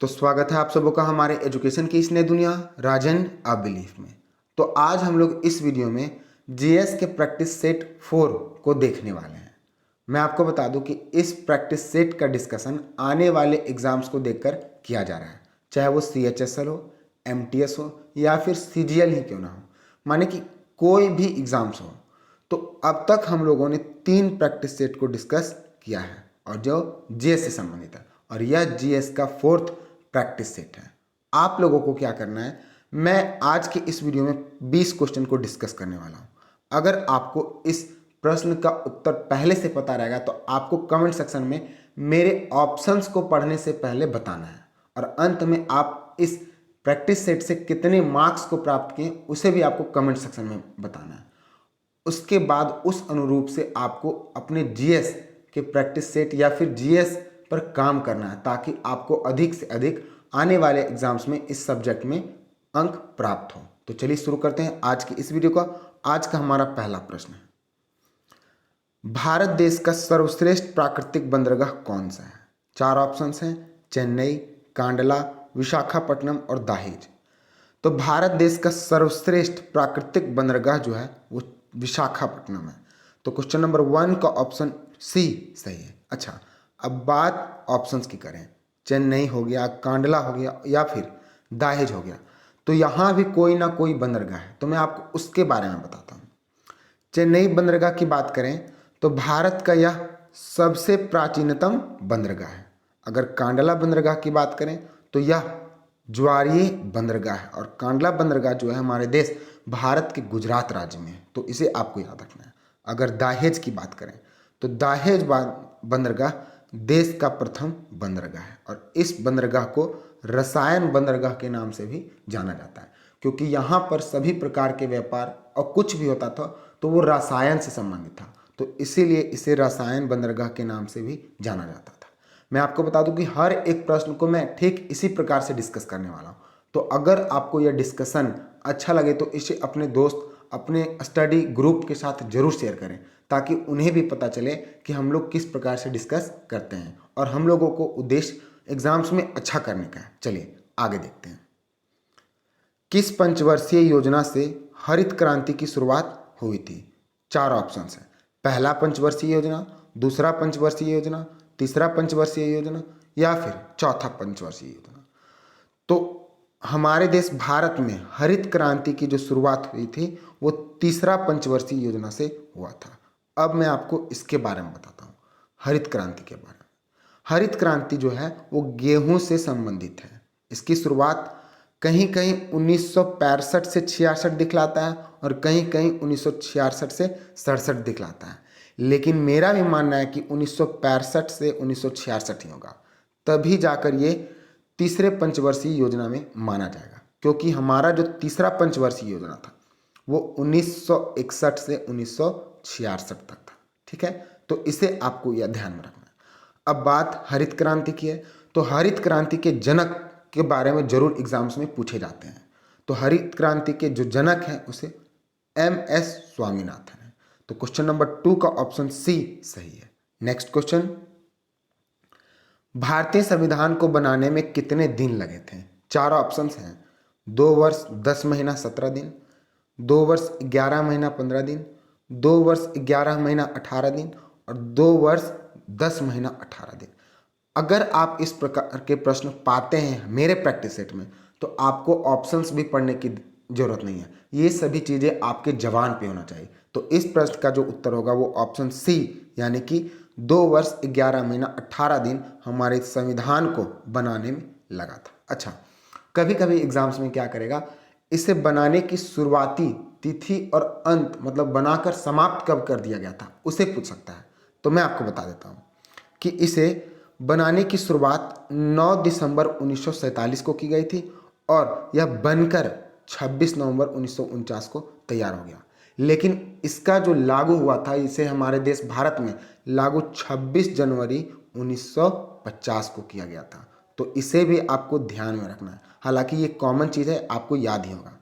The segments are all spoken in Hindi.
तो स्वागत है आप सबों का हमारे एजुकेशन की इस नई दुनिया राजन आ बिलीफ में। तो आज हम लोग इस वीडियो में जीएस के प्रैक्टिस सेट 4 को देखने वाले हैं। मैं आपको बता दूं कि इस प्रैक्टिस सेट का डिस्कशन आने वाले एग्जाम्स को देखकर किया जा रहा है, चाहे वो CHSL हो, MTS हो या फिर CGL ही क्यों ना हो, माने कि कोई भी एग्जाम्स हो। तो अब तक हम लोगों ने 3 प्रैक्टिस सेट को डिस्कस किया है और जो जीएस से संबंधित है, और यह जीएस का 4th प्रैक्टिस सेट है। आप लोगों को क्या करना है, मैं आज के इस वीडियो में 20 क्वेश्चन को डिस्कस करने वाला हूं। अगर आपको इस प्रश्न का उत्तर पहले से पता रहेगा तो आपको कमेंट सेक्शन में मेरे ऑप्शंस को पढ़ने से पहले बताना है, और अंत में आप इस प्रैक्टिस सेट से कितने मार्क्स को प्राप्त किए उसे भी आपको कमेंट सेक्शन में बताना है। उसके बाद उस अनुरूप से आपको अपने जीएस के प्रैक्टिस सेट या फिर जीएस पर काम करना है, ताकि आपको अधिक से अधिक आने वाले एग्जाम्स में इस सब्जेक्ट में अंक प्राप्त हो। तो चलिए शुरू करते हैं आज की इस वीडियो का। आज का हमारा पहला प्रश्न है, भारत देश का सर्वश्रेष्ठ प्राकृतिक बंदरगाह कौन सा है? 4 ऑप्शंस हैं, चेन्नई, कांडला, विशाखापट्टनम और दाहेज। तो भारत देश का सर्वश्रेष्ठ प्राकृतिक बंदरगाह जो है वो विशाखापट्टनम है। तो क्वेश्चन नंबर 1 का ऑप्शन सी सही है। अच्छा, अब बात ऑप्शंस की करें, चेन्नई हो गया, कांडला हो गया या फिर दाहेज हो गया, तो यहाँ भी कोई ना कोई बंदरगाह है। तो मैं आपको उसके बारे में बताता हूँ। चेन्नई बंदरगाह की बात करें तो भारत का यह सबसे प्राचीनतम बंदरगाह है। अगर कांडला बंदरगाह की बात करें तो यह ज्वारीय बंदरगाह है, और कांडला बंदरगाह जो है हमारे देश भारत के गुजरात राज्य में है, तो इसे आपको याद रखना है। अगर दाहेज की बात करें तो दाहेज बंदरगाह देश का प्रथम बंदरगाह है, और इस बंदरगाह को रसायन बंदरगाह के नाम से भी जाना जाता है, क्योंकि यहाँ पर सभी प्रकार के व्यापार और कुछ भी होता था तो वो रसायन से संबंधित था, तो इसीलिए इसे रसायन बंदरगाह के नाम से भी जाना जाता था। मैं आपको बता दूं कि हर एक प्रश्न को मैं ठीक इसी प्रकार से डिस्कस करने वाला हूं। तो अगर आपको यह डिस्कशन अच्छा लगे तो इसे अपने दोस्त, अपने स्टडी ग्रुप के साथ जरूर शेयर करें, ताकि उन्हें भी पता चले कि हम लोग किस प्रकार से डिस्कस करते हैं, और हम लोगों को उद्देश्य एग्जाम्स में अच्छा करने का है। चलिए आगे देखते हैं। किस पंचवर्षीय योजना से हरित क्रांति की शुरुआत हुई थी? 4 ऑप्शन है, पहला पंचवर्षीय योजना, दूसरा पंचवर्षीय योजना, तीसरा पंचवर्षीय योजना या फिर चौथा पंचवर्षीय योजना। तो हमारे देश भारत में हरित क्रांति की जो शुरुआत हुई थी वो तीसरा पंचवर्षीय योजना से हुआ था। अब मैं आपको इसके बारे में बताता हूँ, हरित क्रांति के बारे में। हरित क्रांति जो है वो गेहूं से संबंधित है। इसकी शुरुआत कहीं कहीं 1965 से 66 दिखलाता है, और कहीं कहीं 1966 से 67 दिखलाता है, लेकिन मेरा भी मानना है कि 1965 से 1966 ही होगा, तभी जाकर ये तीसरे पंचवर्षीय योजना में माना जाएगा। क्योंकि हमारा जो तीसरा पंचवर्षीय योजना था वो 1961 से 1966 तक था। ठीक है, तो इसे आपको यह ध्यान में रखना है। अब बात हरित क्रांति की है, तो हरित क्रांति के जनक के बारे में जरूर एग्जाम्स में पूछे जाते हैं। तो हरित क्रांति के जो जनक हैं उसे MS स्वामीनाथन है। तो क्वेश्चन नंबर 2 का ऑप्शन सी सही है। नेक्स्ट क्वेश्चन, भारतीय संविधान को बनाने में कितने दिन लगे थे? 4 ऑप्शंस हैं, 2 वर्ष 10 महीना 17 दिन, 2 वर्ष 11 महीना 15 दिन, 2 वर्ष 11 महीना 18 दिन और 2 वर्ष 10 महीना 18 दिन। अगर आप इस प्रकार के प्रश्न पाते हैं मेरे प्रैक्टिस सेट में तो आपको ऑप्शंस भी पढ़ने की जरूरत नहीं है, ये सभी चीज़ें आपके जवान पे होना चाहिए। तो इस प्रश्न का जो उत्तर होगा वो ऑप्शन सी, यानी कि 2 वर्ष 11 महीना 18 दिन हमारे संविधान को बनाने में लगा था। अच्छा, कभी कभी एग्जाम्स में क्या करेगा, इसे बनाने की शुरुआती तिथि और अंत, मतलब बनाकर समाप्त कब कर दिया गया था, उसे पूछ सकता है। तो मैं आपको बता देता हूँ कि इसे बनाने की शुरुआत 9 दिसंबर 1947 को की गई थी, और यह बनकर 26 नवंबर 1949 को तैयार हो गया। लेकिन इसका जो लागू हुआ था, इसे हमारे देश भारत में लागू 26 जनवरी 1950 को किया गया था। तो इसे भी आपको ध्यान में रखना है, हालांकि ये कॉमन चीज़ है, आपको याद ही होगा।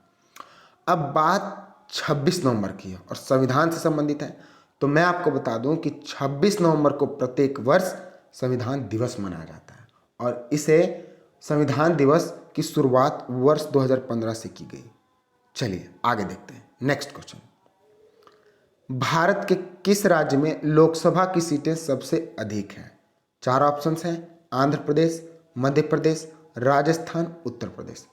अब बात 26 नवंबर की है और संविधान से संबंधित है, तो मैं आपको बता दूं कि 26 नवंबर को प्रत्येक वर्ष संविधान दिवस मनाया जाता है, और इसे संविधान दिवस की शुरुआत वर्ष 2015 से की गई। चलिए आगे देखते हैं। नेक्स्ट क्वेश्चन, भारत के किस राज्य में लोकसभा की सीटें सबसे अधिक हैं? 4 ऑप्शंस हैं, आंध्र प्रदेश, मध्य प्रदेश, राजस्थान, उत्तर प्रदेश।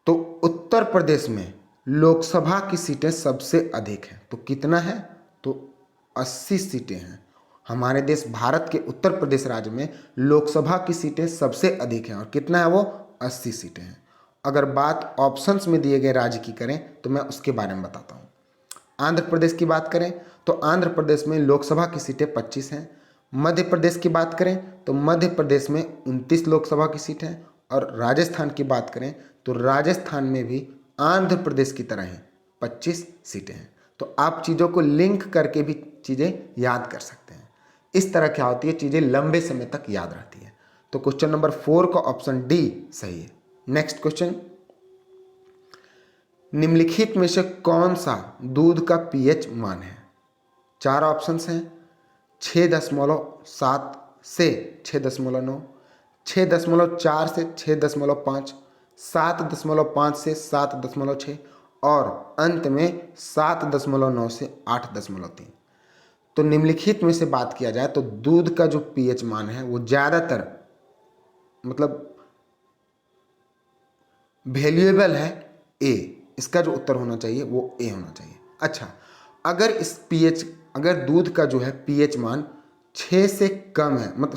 तो उत्तर प्रदेश में लोकसभा की सीटें सबसे अधिक हैं। तो कितना है? तो 80 सीटें हैं। हमारे देश भारत के उत्तर प्रदेश राज्य में लोकसभा की सीटें सबसे अधिक हैं और कितना है वो? 80 सीटें हैं। अगर बात ऑप्शंस में दिए गए राज्य की करें तो मैं उसके बारे में बताता हूँ। आंध्र प्रदेश की बात करें तो आंध्र प्रदेश में लोकसभा की सीटें 25 हैं। मध्य प्रदेश की बात करें तो मध्य प्रदेश में 29 लोकसभा की सीट हैं। और राजस्थान की बात करें तो राजस्थान में भी आंध्र प्रदेश की तरह ही 25 सीटें हैं। तो आप चीज़ों को लिंक करके भी चीज़ें याद कर सकते हैं। इस तरह क्या होती है, चीज़ें लंबे समय तक याद रहती है। तो क्वेश्चन नंबर 4 का ऑप्शन डी सही है। नेक्स्ट क्वेश्चन, निम्नलिखित में से कौन सा दूध का पीएच मान है? 4 ऑप्शंस हैं, 6.7 से 6.9, 6.4 से 6.5, 7.5 से 7.6 और अंत में 7.9 से 8.3। तो निम्नलिखित में से बात किया जाए तो दूध का जो पीएच मान है वो ज़्यादातर मतलब वैल्यूएबल है ए। इसका जो उत्तर होना चाहिए वो ए होना चाहिए। अच्छा, अगर दूध का जो है पीएच मान 6 से कम है, मतलब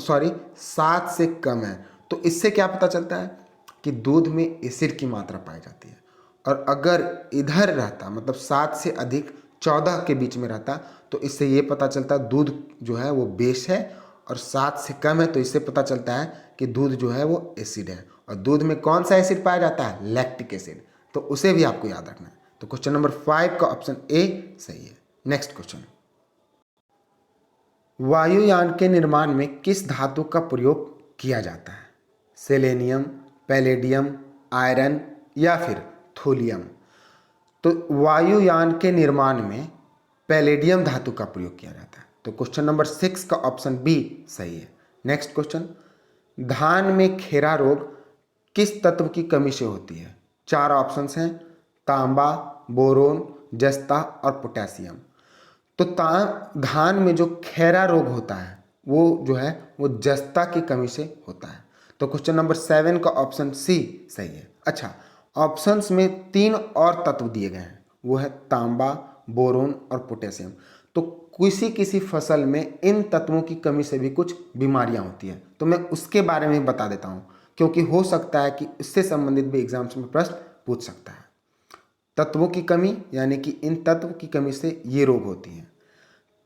7 से कम है, तो इससे क्या पता चलता है कि दूध में एसिड की मात्रा पाई जाती है। और अगर इधर रहता मतलब 7 से अधिक 14 के बीच में रहता तो इससे ये पता चलता दूध जो है वो बेस है, और 7 से कम है तो इससे पता चलता है कि दूध जो है वो एसिड है। और दूध में कौन सा एसिड पाया जाता है? Lactic acid. तो उसे भी आपको याद रखना है। तो क्वेश्चन नंबर 5 का ऑप्शन ए सही है। नेक्स्ट क्वेश्चन, वायुयान के निर्माण में किस धातु का प्रयोग किया जाता है? सेलेनियम, पैलेडियम, आयरन या फिर थोलियम? तो वायुयान के निर्माण में पैलेडियम धातु का प्रयोग किया जाता है। तो क्वेश्चन नंबर 6 का ऑप्शन बी सही है। नेक्स्ट क्वेश्चन, धान में खेरा रोग किस तत्व की कमी से होती है? 4 ऑप्शंस हैं, तांबा, बोरोन, जस्ता और पोटेशियम। तो धान में जो खैरा रोग होता है वो जो है वो जस्ता की कमी से होता है। तो क्वेश्चन नंबर 7 का ऑप्शन सी सही है। अच्छा, ऑप्शंस में 3 और तत्व दिए गए हैं, वो है तांबा, बोरोन और पोटेशियम। तो किसी किसी फसल में इन तत्वों की कमी से भी कुछ बीमारियां होती हैं, तो मैं उसके बारे में बता देता हूं, क्योंकि हो सकता है कि इससे संबंधित भी एग्जाम्स में प्रश्न पूछ सकता है। तत्वों की कमी यानी कि इन तत्व की कमी से ये रोग होती है।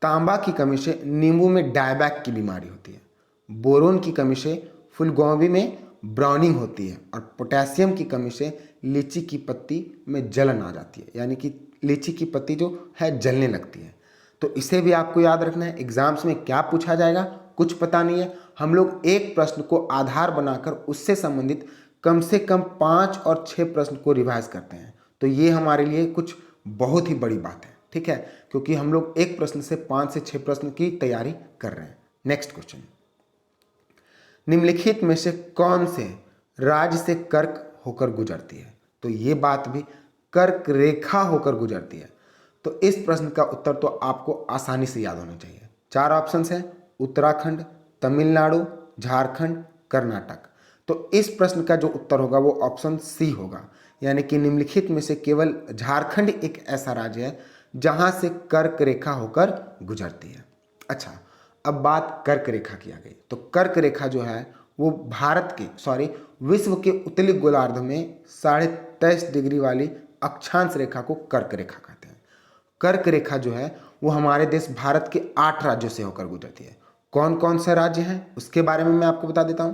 तांबा की कमी से नींबू में डायबैक की बीमारी होती है। बोरोन की कमी से फूलगोभी में ब्राउनिंग होती है। और पोटेशियम की कमी से लीची की पत्ती में जलन आ जाती है, यानी कि लीची की पत्ती जो है जलने लगती है। तो इसे भी आपको याद रखना है। एग्जाम्स में क्या पूछा जाएगा कुछ पता नहीं है। हम लोग एक प्रश्न को आधार बनाकर उससे संबंधित कम से कम 5 और 6 प्रश्न को रिवाइज करते हैं। तो ये हमारे लिए कुछ बहुत ही बड़ी बात है, ठीक है, क्योंकि हम लोग एक प्रश्न से 5 से 6 प्रश्न की तैयारी कर रहे हैं। नेक्स्ट क्वेश्चन, निम्नलिखित में से कौन से राज्य से कर्क होकर गुजरती है? तो ये बात भी कर्क रेखा होकर गुजरती है। तो इस प्रश्न का उत्तर तो आपको आसानी से याद होना चाहिए। 4 ऑप्शंस हैं, उत्तराखंड, तमिलनाडु, झारखंड, कर्नाटक। तो इस प्रश्न का जो उत्तर होगा वो ऑप्शन सी होगा, यानी कि निम्नलिखित में से केवल झारखंड एक ऐसा राज्य है जहां से कर्क रेखा होकर गुजरती है। अच्छा, अब बात कर्क रेखा की आ गई। तो कर्क रेखा जो है वो विश्व के उत्तरी गोलार्ध में 23.5 डिग्री वाली अक्षांश रेखा को कर्क रेखा कहते हैं। कर्क रेखा जो है वो हमारे देश भारत के 8 राज्यों से होकर गुजरती है। कौन कौन से राज्य हैं उसके बारे में मैं आपको बता देता हूं।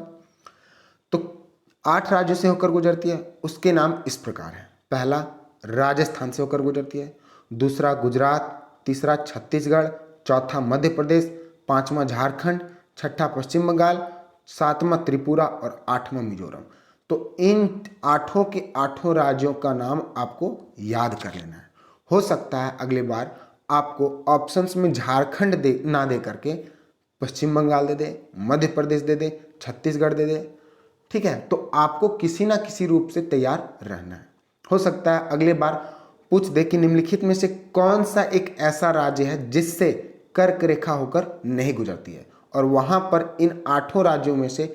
तो 8 राज्यों से होकर गुजरती है, उसके नाम इस प्रकार हैं। पहला राजस्थान से होकर गुजरती है, दूसरा गुजरात, तीसरा छत्तीसगढ़, चौथा मध्य प्रदेश, पांचवा झारखंड, छठा पश्चिम बंगाल, सातवां त्रिपुरा और 8वां मिजोरम। तो इन 8 के 8 राज्यों का नाम आपको याद कर लेना है। हो सकता है अगली बार आपको ऑप्शंस में झारखंड ना दे करके पश्चिम बंगाल दे दे, मध्य प्रदेश दे दे, छत्तीसगढ़ दे दे, ठीक है, तो आपको किसी ना किसी रूप से तैयार रहना है। हो सकता है अगले बार पूछ दे कि निम्नलिखित में से कौन सा एक ऐसा राज्य है जिससे कर्क रेखा होकर नहीं गुजरती है, और वहां पर इन 8 राज्यों में से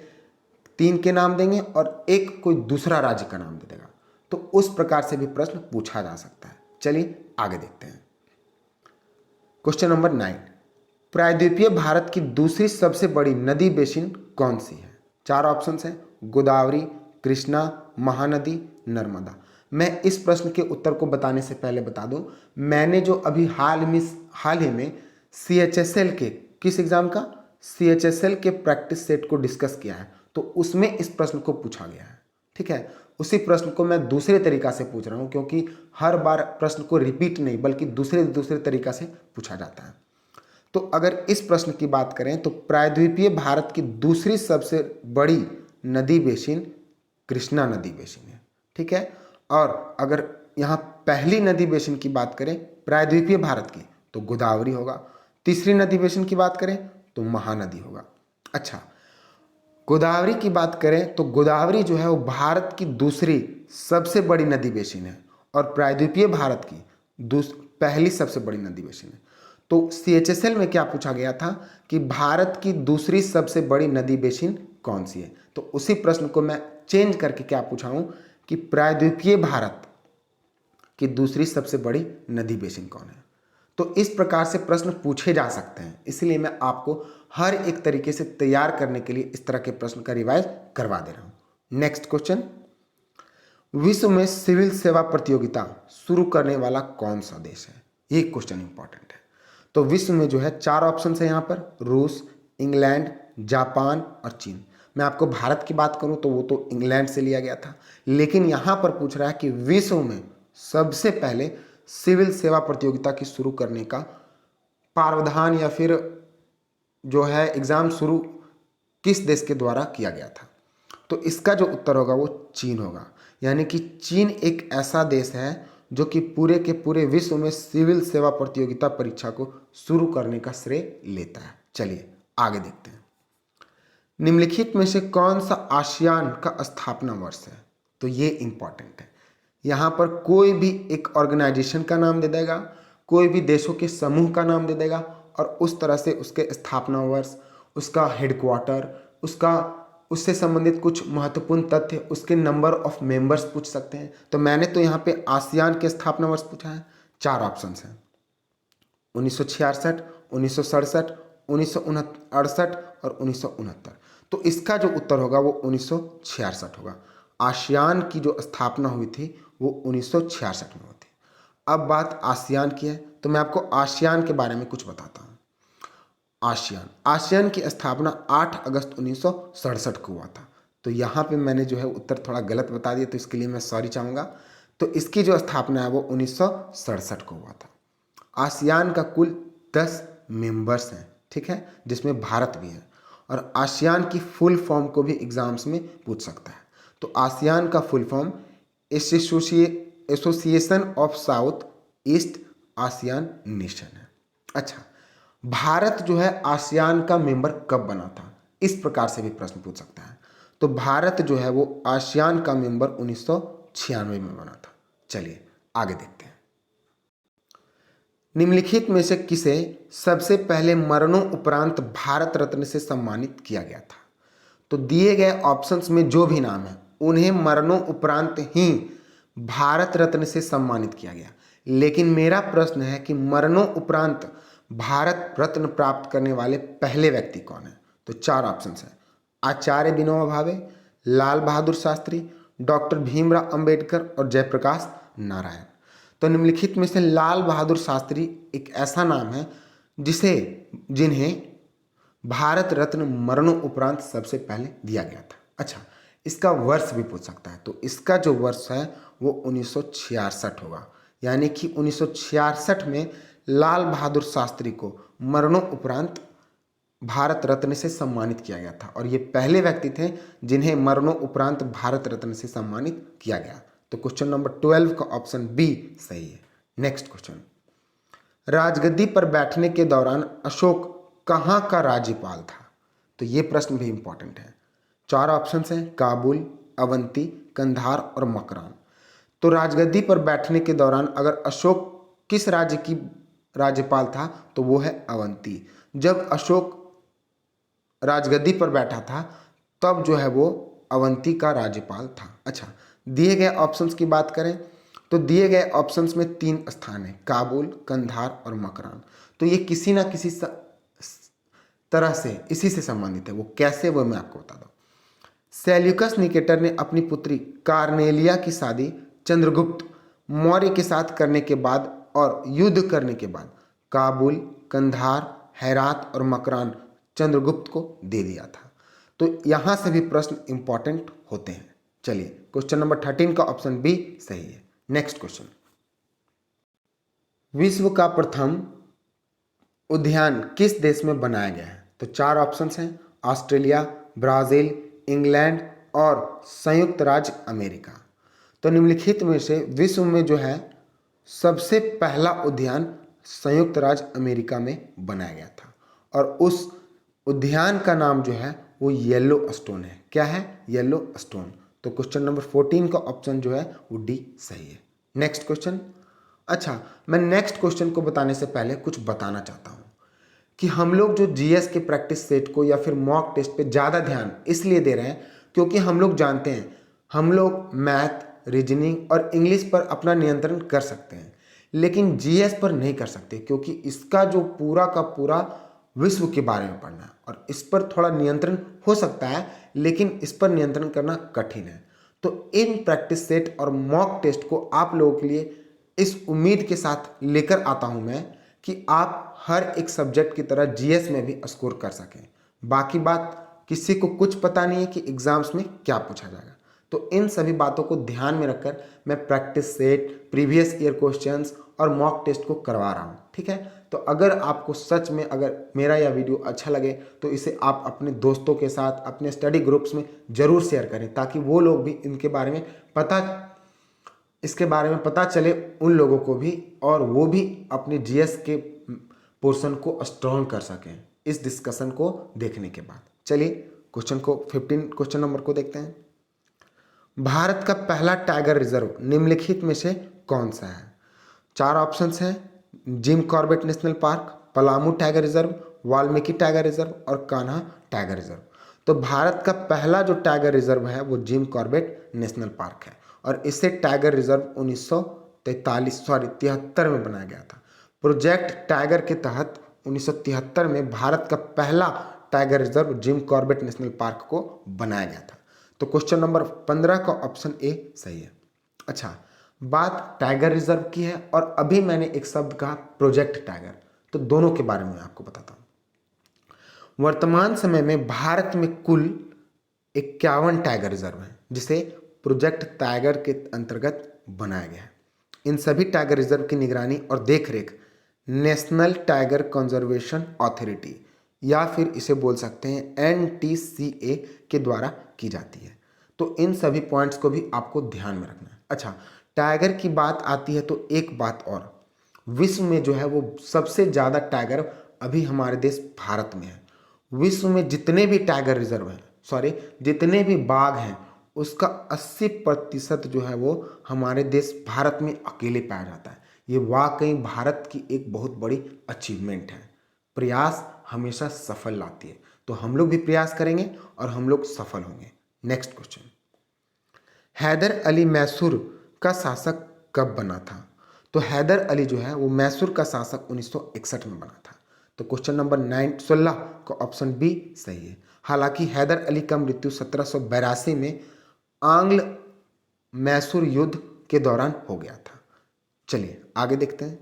3 के नाम देंगे और एक कोई दूसरा राज्य का नाम दे देगा। तो उस प्रकार से भी प्रश्न पूछा जा सकता है। चलिए आगे देखते हैं। क्वेश्चन नंबर 9, प्रायद्वीपीय भारत की दूसरी सबसे बड़ी नदी बेसिन कौन सी है? 4 ऑप्शंस हैं, गोदावरी, कृष्णा, महानदी, नर्मदा। मैं इस प्रश्न के उत्तर को बताने से पहले बता दूं, मैंने जो अभी हाल ही में CHSL के किस एग्जाम का, CHSL के प्रैक्टिस सेट को डिस्कस किया है, तो उसमें इस प्रश्न को पूछा गया है। ठीक है, उसी प्रश्न को मैं दूसरे तरीका से पूछ रहा हूं, क्योंकि हर बार प्रश्न को रिपीट नहीं बल्कि दूसरे तरीका से पूछा जाता है। तो अगर इस प्रश्न की बात करें तो प्रायद्वीपीय भारत की दूसरी सबसे बड़ी नदी बेसिन कृष्णा नदी बेसिन है। ठीक है, और अगर यहाँ पहली नदी बेसिन की बात करें प्रायद्वीपीय भारत की तो गोदावरी होगा, तीसरी नदी बेसिन की बात करें तो महानदी होगा। अच्छा, गोदावरी की बात करें तो गोदावरी जो है वो भारत की दूसरी सबसे बड़ी नदी बेसिन है और प्रायद्वीपीय भारत की पहली सबसे बड़ी नदी बेसिन है। तो CHSL में क्या पूछा गया था कि भारत की दूसरी सबसे बड़ी नदी बेसिन कौन सी है, तो उसी प्रश्न को मैं चेंज करके क्या पूछा हूं कि प्रायद्वीपीय भारत की दूसरी सबसे बड़ी नदी बेसिन कौन है। तो इस प्रकार से प्रश्न पूछे जा सकते हैं, इसलिए मैं आपको हर एक तरीके से तैयार करने के लिए इस तरह के प्रश्न का रिवाइज करवा दे रहा हूं। नेक्स्ट क्वेश्चन, विश्व में सिविल सेवा प्रतियोगिता शुरू करने वाला कौन सा देश है? ये क्वेश्चन इंपॉर्टेंट है। तो विश्व में जो है 4 ऑप्शन है यहाँ पर, रूस, इंग्लैंड, जापान और चीन। मैं आपको भारत की बात करूं तो वो तो इंग्लैंड से लिया गया था, लेकिन यहाँ पर पूछ रहा है कि विश्व में सबसे पहले सिविल सेवा प्रतियोगिता की शुरू करने का प्रावधान या फिर जो है एग्जाम शुरू किस देश के द्वारा किया गया था, तो इसका जो उत्तर होगा वो चीन होगा। यानी कि चीन एक ऐसा देश है जो कि पूरे के पूरे विश्व में सिविल सेवा प्रतियोगिता परीक्षा को शुरू करने का श्रेय लेता है। चलिए आगे देखते हैं। निम्नलिखित में से कौन सा आसियान का स्थापना वर्ष है? तो ये इंपॉर्टेंट है। यहाँ पर कोई भी एक ऑर्गेनाइजेशन का नाम दे देगा, कोई भी देशों के समूह का नाम दे देगा और उस तरह से उसके स्थापना वर्ष, उसका हेडक्वार्टर, उससे संबंधित कुछ महत्वपूर्ण तथ्य, उसके नंबर ऑफ मेंबर्स पूछ सकते हैं। तो मैंने तो यहाँ पे आसियान के स्थापना वर्ष पूछा है। 4 ऑप्शंस हैं, 1966, 1967, 1968 और 1969। तो इसका जो उत्तर होगा वो 1966 होगा। आसियान की जो स्थापना हुई थी वो 1966 में हुई थी। अब बात आसियान की है, तो मैं आपको आसियान के बारे में कुछ बताता हूँ। आसियान की स्थापना 8 अगस्त 1967 को हुआ था। तो यहाँ पे मैंने जो है उत्तर थोड़ा गलत बता दिया, तो इसके लिए मैं सॉरी चाहूँगा। तो इसकी जो स्थापना है वो 1967 को हुआ था। आसियान का कुल 10 मेंबर्स हैं, ठीक है, जिसमें भारत भी है। और आसियान की फुल फॉर्म को भी एग्जाम्स में पूछ सकता है। तो आसियान का full form association of south east ASEAN nation है। अच्छा, भारत जो है आसियान का मेंबर कब बना था? इस प्रकार से भी प्रश्न पूछ सकता है। तो भारत जो है वो आसियान का मेंबर 1996 में बना था। चलिए आगे देखते हैं। निम्नलिखित में से किसे सबसे पहले मरणों उपरांत भारत रत्न से सम्मानित किया गया था? तो दिए गए ऑप्शंस में जो भी नाम है उन्हें मरणों उपरांत ही भारत रत्न से सम्मानित किया गया। लेकिन मेरा प्रश्न है कि मरणों उपरांत भारत रत्न प्राप्त करने वाले पहले व्यक्ति कौन है? तो 4 ऑप्शंस हैं, आचार्य विनोबा भावे, लाल बहादुर शास्त्री, डॉक्टर भीमराव अंबेडकर और जयप्रकाश नारायण। तो निम्नलिखित में से लाल बहादुर शास्त्री एक ऐसा नाम है जिन्हें भारत रत्न मरणों उपरांत सबसे पहले दिया गया था। अच्छा, इसका वर्ष भी पूछ सकता है। तो इसका जो वर्ष है वो 1966 होगा। यानी कि 1966 में लाल बहादुर शास्त्री को मरणों उपरांत भारत रत्न से सम्मानित किया गया था और ये पहले व्यक्ति थे जिन्हें मरणों उपरांत भारत रत्न से सम्मानित किया गया। तो क्वेश्चन नंबर 12 का ऑप्शन बी सही है। नेक्स्ट क्वेश्चन, राजगद्दी पर बैठने के दौरान अशोक कहाँ का राज्यपाल था? तो ये प्रश्न भी इंपॉर्टेंट है। चार ऑप्शंस हैं, काबुल, अवंती, कंधार और मकरान। तो राजगद्दी पर बैठने के दौरान अगर अशोक किस राज्य की राज्यपाल था तो वो है अवंती। जब अशोक राजगद्दी पर बैठा था तब जो है वो अवंती का राज्यपाल था। अच्छा, दिए गए ऑप्शंस की बात करें तो दिए गए ऑप्शंस में 3 स्थान है, काबुल, कंधार और मकरान। तो ये किसी ना किसी तरह से इसी से संबंधित है। वो कैसे, वो मैं आपको बता दूं। सेल्यूकस निकेटर ने अपनी पुत्री कार्नेलिया की शादी चंद्रगुप्त मौर्य के साथ करने के बाद और युद्ध करने के बाद काबुल, कंधार, हेरात और मकरान चंद्रगुप्त को दे दिया था। तो यहां से भी प्रश्न इंपॉर्टेंट होते हैं। चलिए, क्वेश्चन नंबर 13 का ऑप्शन बी सही है। नेक्स्ट क्वेश्चन, विश्व का प्रथम उद्यान किस देश में बनाया गया है? तो 4 ऑप्शंस हैं, ऑस्ट्रेलिया, ब्राजील, इंग्लैंड और संयुक्त राज्य अमेरिका। तो निम्नलिखित में से विश्व में जो है सबसे पहला उद्यान संयुक्त राज्य अमेरिका में बनाया गया था और उस उद्यान का नाम जो है वो येलो स्टोन है। क्या है? Yellow stone. तो क्वेश्चन नंबर 14 का ऑप्शन जो है वो डी सही है। Next question. अच्छा, मैं नेक्स्ट क्वेश्चन को बताने से पहले कुछ बताना चाहता हूँ कि हम लोग जो जीएस के प्रैक्टिस सेट को या फिर मॉक टेस्ट पे ज़्यादा ध्यान इसलिए दे रहे हैं क्योंकि हम लोग जानते हैं हम लोग मैथ, रीजनिंग और इंग्लिश पर अपना नियंत्रण कर सकते हैं, लेकिन जीएस पर नहीं कर सकते क्योंकि इसका जो पूरा का पूरा विश्व के बारे में पढ़ना है और इस पर थोड़ा नियंत्रण हो सकता है, लेकिन इस पर नियंत्रण करना कठिन है। तो इन प्रैक्टिस सेट और मॉक टेस्ट को आप लोगों के लिए इस उम्मीद के साथ लेकर आता हूं मैं कि आप हर एक सब्जेक्ट की तरह जीएस में भी स्कोर कर सकें। बाकी बात किसी को कुछ पता नहीं है कि एग्जाम्स में क्या पूछा जाएगा। तो इन सभी बातों को ध्यान में रखकर मैं practice set, previous year questions और मॉक टेस्ट को करवा रहा हूँ। ठीक है, तो अगर आपको सच में अगर मेरा यह वीडियो अच्छा लगे तो इसे आप अपने दोस्तों के साथ, अपने स्टडी ग्रुप्स में ज़रूर शेयर करें ताकि वो लोग भी इसके बारे में पता चले उन लोगों को भी और वो भी अपने जीएस के पोर्शन को स्ट्रॉन्ग कर सकें इस डिस्कशन को देखने के बाद। चलिए क्वेश्चन नंबर को देखते हैं। भारत का पहला टाइगर रिजर्व निम्नलिखित में से कौन सा है? 4 ऑप्शंस हैं, Jim Corbett national park, Palamu tiger reserve, Valmiki tiger reserve और कान्हा टाइगर रिजर्व। तो भारत का पहला जो टाइगर रिजर्व है वो जिम कॉर्बेट नेशनल पार्क है और इसे टाइगर रिजर्व 1973 में बनाया गया था। प्रोजेक्ट टाइगर के तहत 1973 में भारत का पहला tiger reserve Jim Corbett national park को बनाया गया था। तो क्वेश्चन नंबर 15 का ऑप्शन ए सही है। अच्छा, बात टाइगर रिजर्व की है और अभी मैंने एक शब्द कहा प्रोजेक्ट टाइगर, तो दोनों के बारे में आपको बताता हूँ। वर्तमान समय में भारत में कुल 51 टाइगर रिजर्व हैं जिसे प्रोजेक्ट टाइगर के अंतर्गत बनाया गया है। इन सभी टाइगर रिजर्व की निगरानी और देखरेख नेशनल टाइगर कंजर्वेशन अथॉरिटी या फिर इसे बोल सकते हैं एनटीसीए के द्वारा की जाती है। तो इन सभी पॉइंट्स को भी आपको ध्यान में रखना है। अच्छा, टाइगर की बात आती है तो एक बात और, विश्व में जो है वो सबसे ज़्यादा टाइगर अभी हमारे देश भारत में है। विश्व में जितने भी टाइगर रिजर्व हैं, जितने भी बाघ हैं, उसका 80% जो है वो हमारे देश भारत में अकेले पाया जाता है। ये वाकई भारत की एक बहुत बड़ी अचीवमेंट है। प्रयास हमेशा सफल लाती है, तो हम लोग भी प्रयास करेंगे और हम लोग सफल होंगे। नेक्स्ट क्वेश्चन, हैदर अली मैसूर का शासक कब बना था? तो हैदर अली जो है वो मैसूर का शासक 1961 में बना था। तो क्वेश्चन नंबर 16 का ऑप्शन बी सही है। हालांकि हैदर अली का मृत्यु 1782 में आंग्ल मैसूर युद्ध के दौरान हो गया था। चलिए आगे देखते हैं।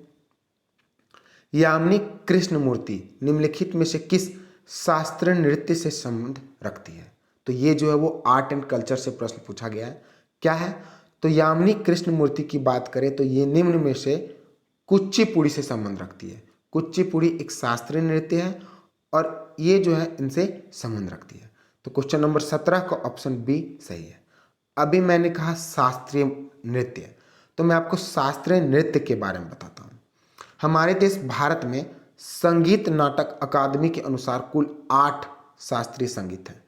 यामिनी कृष्णमूर्ति निम्नलिखित में से किस शास्त्रीय नृत्य से संबंध रखती है? तो ये जो है वो आर्ट एंड कल्चर से प्रश्न पूछा गया है। क्या है? तो यामिनी कृष्णमूर्ति की बात करें तो ये निम्न में से कुचिपुड़ी से संबंध रखती है। कुचिपुड़ी एक शास्त्रीय नृत्य है और ये जो है इनसे संबंध रखती है। तो क्वेश्चन नंबर 17 का ऑप्शन बी सही है। अभी मैंने कहा शास्त्रीय नृत्य, तो मैं आपको शास्त्रीय नृत्य के बारे में बताता हूँ। हमारे देश भारत में संगीत नाटक अकादमी के अनुसार कुल 8 शास्त्रीय संगीत हैं।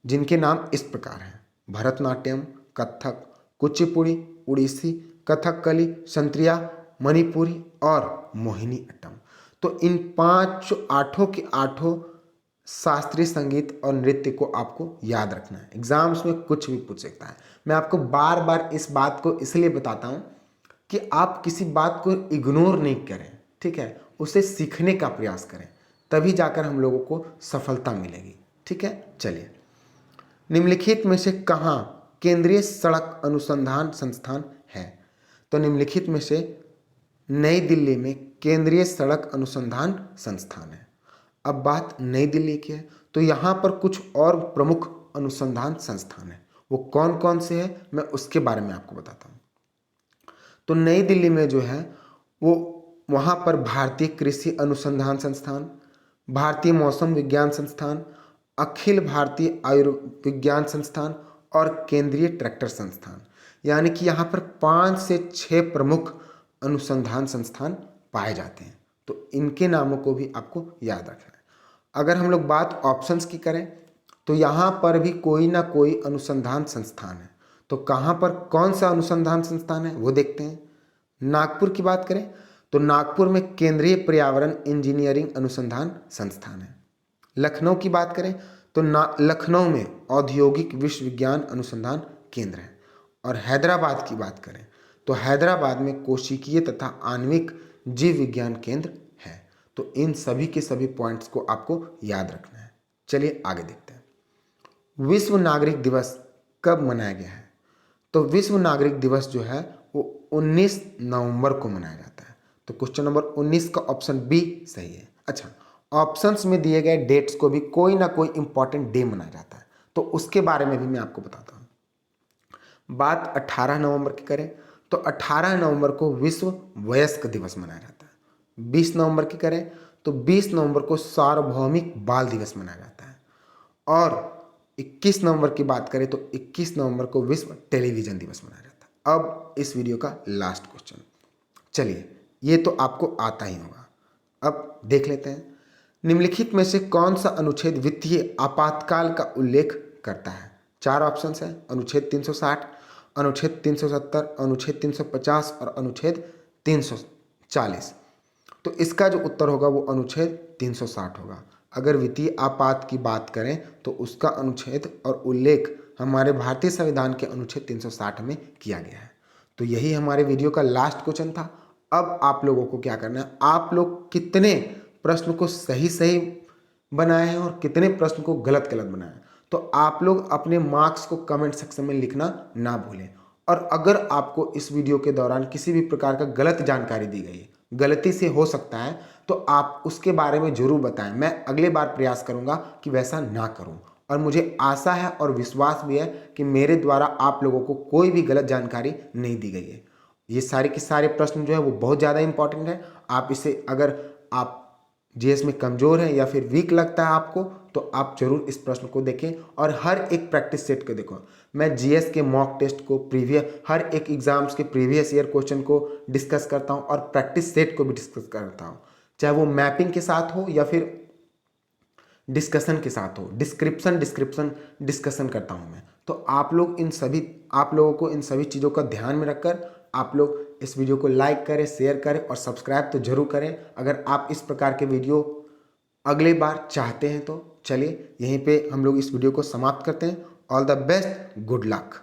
जिनके नाम इस प्रकार हैं: भरतनाट्यम, कथक, कुचिपुड़ी, उड़ीसी, कथकली, संत्रिया, मणिपुरी और मोहिनी अट्टम। तो इन आठों के आठों शास्त्रीय संगीत और नृत्य को आपको याद रखना है। एग्जाम्स में कुछ भी पूछ सकता है। मैं आपको बार बार इस बात को इसलिए बताता हूँ कि आप किसी बात को इग्नोर नहीं करें, ठीक है, उसे सीखने का प्रयास करें, तभी जाकर हम लोगों को सफलता मिलेगी। ठीक है, चलिए, निम्नलिखित में से कहाँ केंद्रीय सड़क अनुसंधान संस्थान है? तो निम्नलिखित में से नई दिल्ली में केंद्रीय सड़क अनुसंधान संस्थान है। अब बात नई दिल्ली की है, तो यहाँ पर कुछ और प्रमुख अनुसंधान संस्थान है। वो कौन कौन से हैं, मैं उसके बारे में आपको बताता हूँ। तो नई दिल्ली में जो है वो वहाँ पर भारतीय कृषि अनुसंधान संस्थान, भारतीय मौसम विज्ञान संस्थान, अखिल भारतीय आयुर्विज्ञान संस्थान और केंद्रीय ट्रैक्टर संस्थान, यानी कि यहाँ पर 5 से 6 प्रमुख अनुसंधान संस्थान पाए जाते हैं। तो इनके नामों को भी आपको याद रखना है। अगर हम लोग बात ऑप्शंस की करें तो यहाँ पर भी कोई ना कोई अनुसंधान संस्थान है। तो कहाँ पर कौन सा अनुसंधान संस्थान है वो देखते हैं। नागपुर की बात करें तो नागपुर में केंद्रीय पर्यावरण इंजीनियरिंग अनुसंधान संस्थान है। लखनऊ की बात करें तो लखनऊ में औद्योगिक विश्वविज्ञान अनुसंधान केंद्र है। और हैदराबाद की बात करें तो हैदराबाद में कोशिकीय तथा आणविक जीव विज्ञान केंद्र है। तो इन सभी के सभी पॉइंट्स को आपको याद रखना है। चलिए आगे देखते हैं। विश्व नागरिक दिवस कब मनाया गया है? तो विश्व नागरिक दिवस जो है वो 19 नवंबर को मनाया जाता है। तो क्वेश्चन नंबर 19 का ऑप्शन बी सही है। अच्छा, ऑप्शंस में दिए गए डेट्स को भी कोई ना कोई इंपॉर्टेंट डे मनाया जाता है, तो उसके बारे में भी मैं आपको बताता हूँ। बात 18 नवंबर की करें तो 18 नवंबर को विश्व वयस्क दिवस मनाया जाता है। 20 नवंबर की करें तो 20 नवंबर को सार्वभौमिक बाल दिवस मनाया जाता है। और 21 नवंबर की बात करें तो 21 नवंबर को विश्व टेलीविजन दिवस मनाया जाता है। अब इस वीडियो का लास्ट क्वेश्चन, चलिए, ये तो आपको आता ही होगा, अब देख लेते हैं। निम्नलिखित में से कौन सा अनुच्छेद वित्तीय आपातकाल का उल्लेख करता है? 4 ऑप्शंस हैं: अनुच्छेद 360, अनुच्छेद 370, अनुच्छेद 350 और अनुच्छेद 340। तो इसका जो उत्तर होगा वो अनुच्छेद 360 होगा। अगर वित्तीय आपात की बात करें तो उसका अनुच्छेद और उल्लेख हमारे भारतीय संविधान के अनुच्छेद 360 में किया गया है। तो यही हमारे वीडियो का लास्ट क्वेश्चन था। अब आप लोगों को क्या करना है, आप लोग कितने प्रश्न को सही सही बनाए हैं और कितने प्रश्न को गलत गलत बनाए हैं, तो आप लोग अपने मार्क्स को कमेंट सेक्शन में लिखना ना भूलें। और अगर आपको इस वीडियो के दौरान किसी भी प्रकार का गलत जानकारी दी गई है, गलती से हो सकता है, तो आप उसके बारे में जरूर बताएं। मैं अगले बार प्रयास करूंगा कि वैसा ना करूं। और मुझे आशा है और विश्वास भी है कि मेरे द्वारा आप लोगों को कोई भी गलत जानकारी नहीं दी गई है। ये सारे के सारे प्रश्न जो है वो बहुत ज़्यादा इंपॉर्टेंट है। आप इसे, अगर आप जीएस में कमज़ोर हैं या फिर वीक लगता है आपको, तो आप जरूर इस प्रश्न को देखें और हर एक प्रैक्टिस सेट को देखो। मैं जीएस के मॉक टेस्ट को, हर एक एग्जाम्स के प्रीवियस ईयर क्वेश्चन को डिस्कस करता हूं और प्रैक्टिस सेट को भी डिस्कस करता हूं, चाहे वो मैपिंग के साथ हो या फिर डिस्कशन के साथ हो। डिस्क्रिप्शन डिस्कशन करता हूं मैं। तो आप लोगों को इन सभी चीज़ों का ध्यान में रखकर आप लोग इस वीडियो को लाइक करें, शेयर करें और सब्सक्राइब तो जरूर करें अगर आप इस प्रकार के वीडियो अगली बार चाहते हैं। तो चलिए, यहीं पे हम लोग इस वीडियो को समाप्त करते हैं। All the best, good luck.